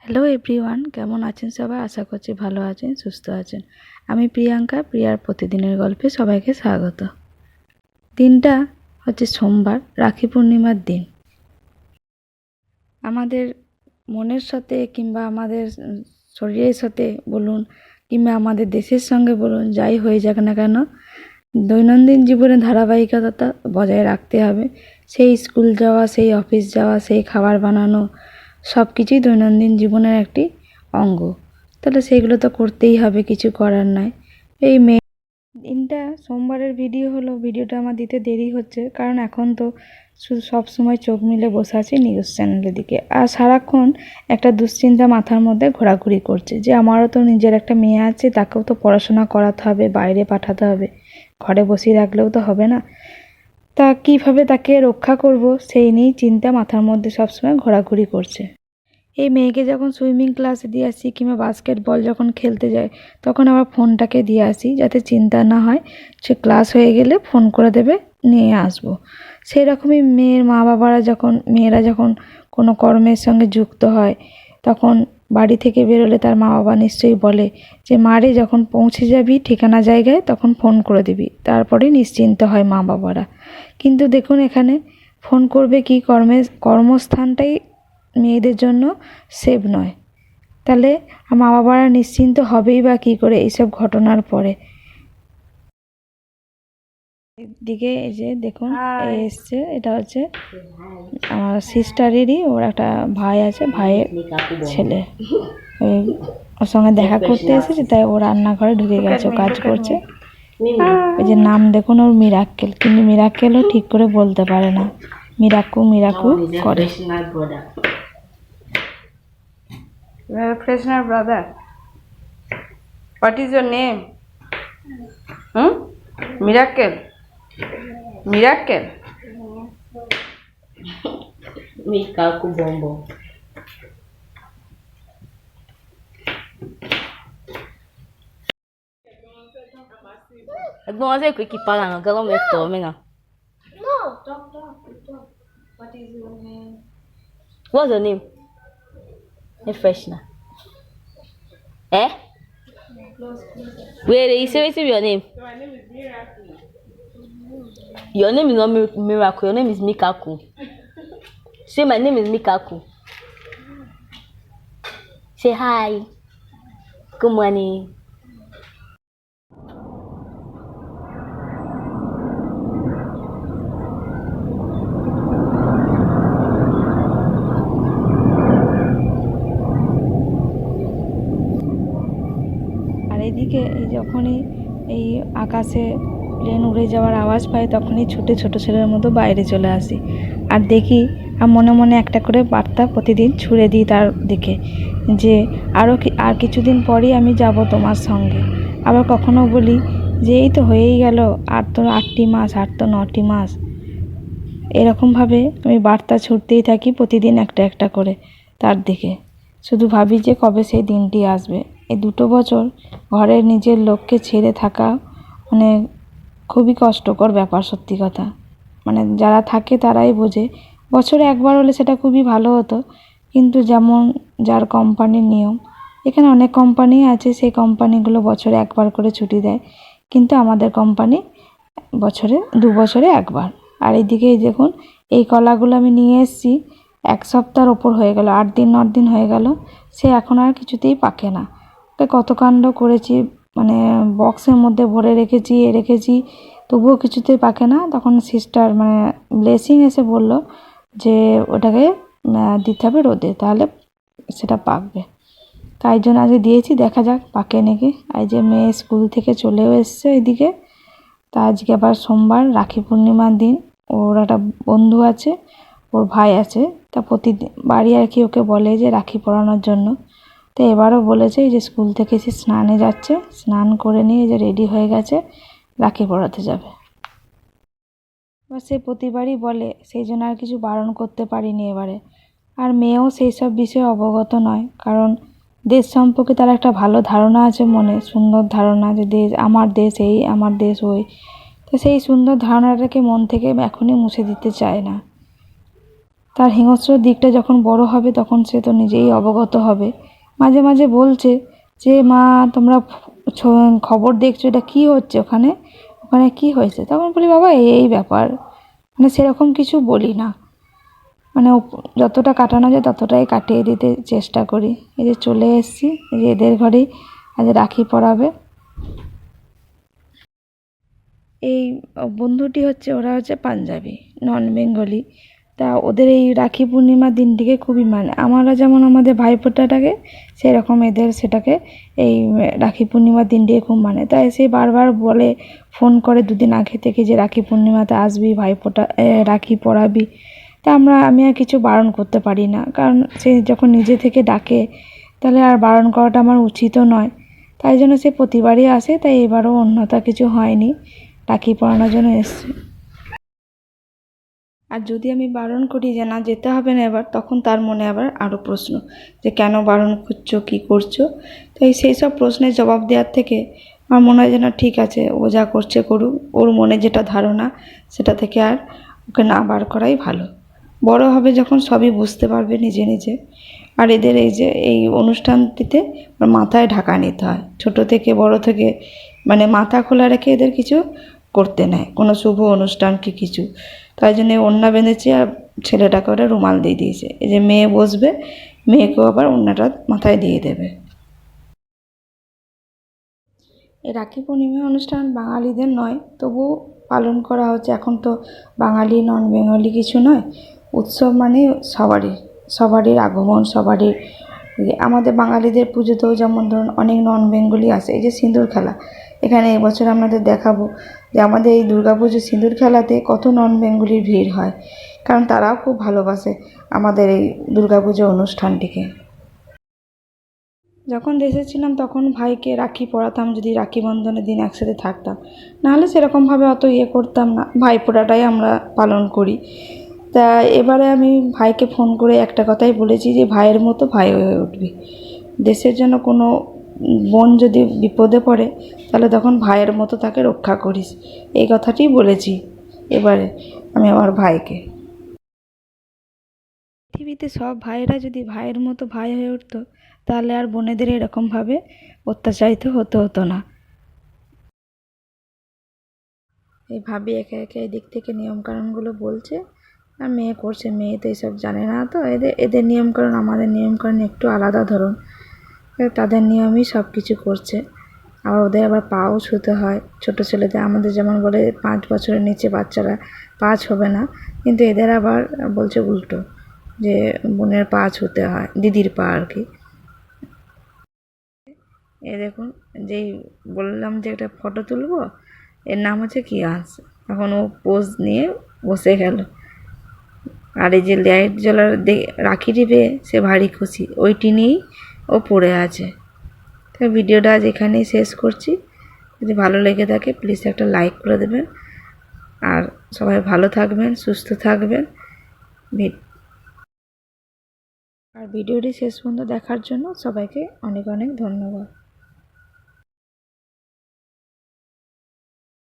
Hello everyone, কেমন আছেন সবাই? আশা করছি ভালো আছেন, সুস্থ আছেন। আমি প্রিয়াঙ্কা, প্রিয়ার প্রতিদিনের গল্পে সবাইকে স্বাগত। দিনটা হচ্ছে সোমবার, রাখি পূর্ণিমার দিন। আমাদের মনের সাথে কিংবা আমাদের শরীরের সাথে বলুন কিংবা আমাদের দেশের সঙ্গে বলুন, যাই হয়ে যাক না কেন, দৈনন্দিন জীবনে ধারাবাহিকতা বজায় রাখতে হবে। সেই স্কুল যাওয়া, সেই অফিস যাওয়া, সেই খাবার বানানো, সব কিছুই দৈনন্দিন জীবনের একটি অঙ্গ। তাহলে সেইগুলো তো করতেই হবে, কিছু করার নাই। এই দিনটা সোমবারের ভিডিওটা আমার দিতে দেরি হচ্ছে, কারণ এখন তো শুধু সবসময় চোখ মিলে বসে আছি নিউজ চ্যানেলের দিকে, আর সারাক্ষণ একটা দুশ্চিন্তা মাথার মধ্যে ঘোরাঘুরি করছে যে আমারও তো নিজের একটা মেয়ে আছে, তাকেও তো পড়াশোনা করাতে হবে, বাইরে পাঠাতে হবে, ঘরে বসিয়ে রাখলেও তো হবে না। তা কীভাবে তাকে রক্ষা করব সেই নিয়েই চিন্তা মাথার মধ্যে সবসময় ঘোরাঘুরি করছে। এই মেয়েকে যখন সুইমিং ক্লাসে দিয়ে আসি কিংবা বাস্কেটবল যখন খেলতে যায়, তখন আবার ফোনটাকে দিয়ে আসি যাতে চিন্তা না হয়, সে ক্লাস হয়ে গেলে ফোন করে দেবে, নিয়ে আসবো। সেই রকমই মেয়েরা যখন কোনো কর্মের সঙ্গে যুক্ত হয়, তখন বাড়ি থেকে বেরোলে তার মা বাবা নিশ্চয়ই বলে যে মারে যখন পৌঁছে যাবি ঠিকানা জায়গায় তখন ফোন করে দিবি, তারপরে নিশ্চিন্ত হয় মা বাবারা। কিন্তু দেখুন এখানে ফোন করবে কি, কর্মস্থানটাই মেয়েদের জন্য সেভ নয়। তাহলে মা বাবারা নিশ্চিন্ত হবেই বা কী করে এইসব ঘটনার পরে। এদিকে এই যে দেখুন এসছে, এটা হচ্ছে আমার সিস্টারেরই, ওর একটা ভাই আছে, ভাইয়ের ছেলে, ওর সঙ্গে দেখা করতে এসেছে, তাই ও রান্নাঘরে ঢুকে গেছে, কাজ করছে। ওই যে নাম দেখুন ওর মিরাক্কেল, কিন্তু মিরাক্কেলও ঠিক করে বলতে পারে না, মিরাকু মিরাকু করে। You have a Krishna brother. What is your name? Miracle. Miracle. Mikaku Bombo. Agora vamos ver o que para não, que ela me tome não. No, talk. What is your name? What's your name? Refreshna. Eh? Wait, you say your name. My name is Miracle. Your name is not Miracle. Your name is Mikaku. Say my name is Mikaku. Say hi. Good morning. আর এদিকে এই যখনই এই আকাশে plane উড়ে যাওয়ার আওয়াজ পাই, তখনই ছুটে ছোটো ছেলের মতো বাইরে চলে আসি, আর দেখি আর মনে মনে একটা করে বার্তা প্রতিদিন ছুড়ে দিই তার দিকে, যে আর কিছুদিন পরেই আমি যাব তোমার সঙ্গে। আবার কখনো বলি যে এই তো হয়েই গেল, আর তো 8টি মাস, আর তো 9টি মাস। এরকমভাবে আমি বার্তা ছুটতেই থাকি প্রতিদিন একটা করে তার দিকে। শুধু ভাবি যে কবে সেই দিনটি আসবে। এই 2 বছর ঘরের নিজের লোককে ছেড়ে থাকা মানে খুবই কষ্টকর ব্যাপার, সত্যি কথা। মানে যারা থাকে তারাই বোঝে। বছরে একবার হলে সেটা খুবই ভালো হতো, কিন্তু যেমন যার কোম্পানির নিয়ম, এখানে অনেক কোম্পানি আছে, সেই কোম্পানিগুলো বছরে একবার করে ছুটি দেয়, কিন্তু আমাদের কোম্পানি বছরে 2 বছরে একবার। আর এইদিকে দেখুন এই কলাগুলো আমি নিয়ে এসেছি, 1 সপ্তাহের ওপর হয়ে গেল, 8 দিন 9 দিন হয়ে গেল, সে এখন আর কিছুতেই পাকে না। ওকে কত কাণ্ড করেছি, মানে বক্সের মধ্যে ভরে রেখেছি, তবুও কিছুতেই পাকে না। তখন সিস্টার মানে ব্লেসিং এসে বলল যে ওটাকে দিতে হবে রোদে, তাহলে সেটা পাকবে। তাই জন্য আজকে দিয়েছি, দেখা যাক পাকে নাকি। এই যে মেয়ে স্কুল থেকে চলেও এসছে এদিকে। তা আজকে আবার সোমবার, রাখি পূর্ণিমার দিন। ওর একটা বন্ধু আছে, ওর ভাই আছে, তা প্রতিদিন বাড়ি আর কি ওকে বলে যে রাখি পরানোর জন্য। তো এবারও বলেছে যে স্কুল থেকে এসে স্নানে যাচ্ছে, স্নান করে নিয়ে যে রেডি হয়ে গেছে, রাখি পরাতে যাবে। এবার সে প্রতিবারই বলে, সেই জন্য আর কিছু বারণ করতে পারিনি এবারে। আর মেয়েও সেই সব বিষয়ে অবগত নয়, কারণ দেশ সম্পর্কে তার একটা ভালো ধারণা আছে মনে, সুন্দর ধারণা, যে আমার দেশ এই, আমার দেশ ওই। তো সেই সুন্দর ধারণাটাকে মন থেকে এখনই মুছে দিতে চায় না। তার হিংস্র দিকটা যখন বড় হবে তখন সে তো নিজেই অবগত হবে। মাঝে মাঝে বলছে যে মা তোমরা খবর দেখছো, এটা কি হচ্ছে ওখানে, ওখানে কি হয়েছে? তখন বলি বাবা এই ব্যাপার, মানে সেরকম কিছু বলি না, মানে যতটা কাটানো যায় ততটাই কাটিয়ে দিতে চেষ্টা করি। এই যে চলে এসেছি, এই যে এদের ঘরেই আজ রাখি পরাবে। এই বন্ধুটি হচ্ছে, ওরা হচ্ছে পাঞ্জাবি, নন বেঙ্গলি। তা ওদের এই রাখি পূর্ণিমার দিনটিকে খুবই মানে, আমরা যেমন আমাদের ভাইফোঁটাটাকে সেরকম এদের সেটাকে এই রাখি পূর্ণিমার দিনটিকে খুব মানে। তাই সে বারবার বলে, ফোন করে দুদিন আগে থেকে যে রাখি পূর্ণিমাতে আসবি, ভাইফোঁটা রাখি পরাবি। তা আমি আর কিছু বারণ করতে পারি না, কারণ সে যখন নিজে থেকে ডাকে তাহলে আর বারণ করাটা আমার উচিতও নয়। তাই জন্য সে প্রতিবারই আসে, তাই এবারও অন্যথা কিছু হয়নি, রাখি পরানোর জন্য এসছে। আর যদি আমি বারণ করি যে না যেতে হবে না এবার, তখন তার মনে আবার আরও প্রশ্ন যে কেন বারণ করছো, কী করছো। তাই সেই সব প্রশ্নের জবাব দেওয়ার থেকে আমার মনে হয় যেন ঠিক আছে, ও যা করছে করুক, ওর মনে যেটা ধারণা সেটা থেকে আর ওকে না বার করাই ভালো। বড় হবে যখন সবই বুঝতে পারবে নিজে নিজে। আর এদের এই যে এই অনুষ্ঠানটিতে মাথায় ঢাকা নিতে হয়, ছোট থেকে বড় থেকে, মানে মাথা খোলা রেখে এদের কিছু করতে নেয়, কোনো শুভ অনুষ্ঠান কি কিছু। তাই জন্য ওড়না বেঁধেছি আর ছেলেটাকে ওরা রুমাল দিয়ে দিয়েছে। এই যে মেয়ে বসবে, মেয়েকেও আবার ওড়নাটা মাথায় দিয়ে দেবে। এই রাখি পূর্ণিমা অনুষ্ঠান বাঙালিদের নয়, তবুও পালন করা হচ্ছে। এখন তো বাঙালি নন বেঙ্গলি কিছু নয়, উৎসব মানে সবারই আগমন, সবারই। আমাদের বাঙালিদের পুজোতেও যেমন ধরুন অনেক নন বেঙ্গলি আসে। এই যে সিঁদুর খেলা, এখানে এবছর আমাদের দেখাবো যে আমাদের এই দুর্গাপুজো সিঁদুর খেলাতে কত নন বেঙ্গলির ভিড় হয়, কারণ তারাও খুব ভালোবাসে আমাদের এই দুর্গাপুজো অনুষ্ঠানটিকে। যখন দেশে ছিলাম তখন ভাইকে রাখি পরাতাম, যদি রাখি বন্ধনের দিন একসাথে থাকতাম, নাহলে সেরকমভাবে অত করতাম না, ভাইফোঁটাটাই আমরা পালন করি। তা এবারে আমি ভাইকে ফোন করে একটা কথাই বলেছি যে ভাইয়ের মতো ভাই হয়ে উঠবি। দেশের জন্য কোনো বোন যদি বিপদে পড়ে তাহলে তখন ভাইয়ের মতো তাকে রক্ষা করিস, এই কথাটিই বলেছি এবারে আমি আমার ভাইকে। পৃথিবীতে সব ভাইয়েরা যদি ভাইয়ের মতো ভাই হয়ে উঠতো তাহলে আর বোনেদের এরকমভাবে অত্যাচারিত হতো না। এই ভাবি একে একে এদিক থেকে নিয়মকানুনগুলো বলছে, আর মেয়ে করছে, মেয়ে তো এইসব জানে না, তো এদের নিয়মকানুন আমাদের নিয়মকানুন একটু আলাদা ধরুন, তাদের নিয়মই সব কিছু করছে। আবার ওদের আবার পাও ছুঁতে হয়, ছোটো ছেলেদের। আমাদের যেমন বলে 5 বছরের নিচে বাচ্চারা পা ছবে না, কিন্তু এদের আবার বলছে উল্টো, যে বোনের পা ছুঁতে হয়, দিদির পা আর কি। এ দেখুন, যেই বললাম যে একটা ফটো তুলবো, এর নাম হচ্ছে কিয়াস। এখন ও পোজ নিয়ে বসে গেল। আর এই যে লাইট জ্বলার রাখি টিপে সে ভারী খুশি, ওইটি নিয়েই ও পড়ে আছে। তাই ভিডিওটা আজ এখানেই শেষ করছি। যদি ভালো লেগে থাকে প্লিজ একটা লাইক করে দেবেন, আর সবাই ভালো থাকবেন, সুস্থ থাকবেন। আর ভিডিওটি শেষ পর্যন্ত দেখার জন্য সবাইকে অনেক অনেক ধন্যবাদ।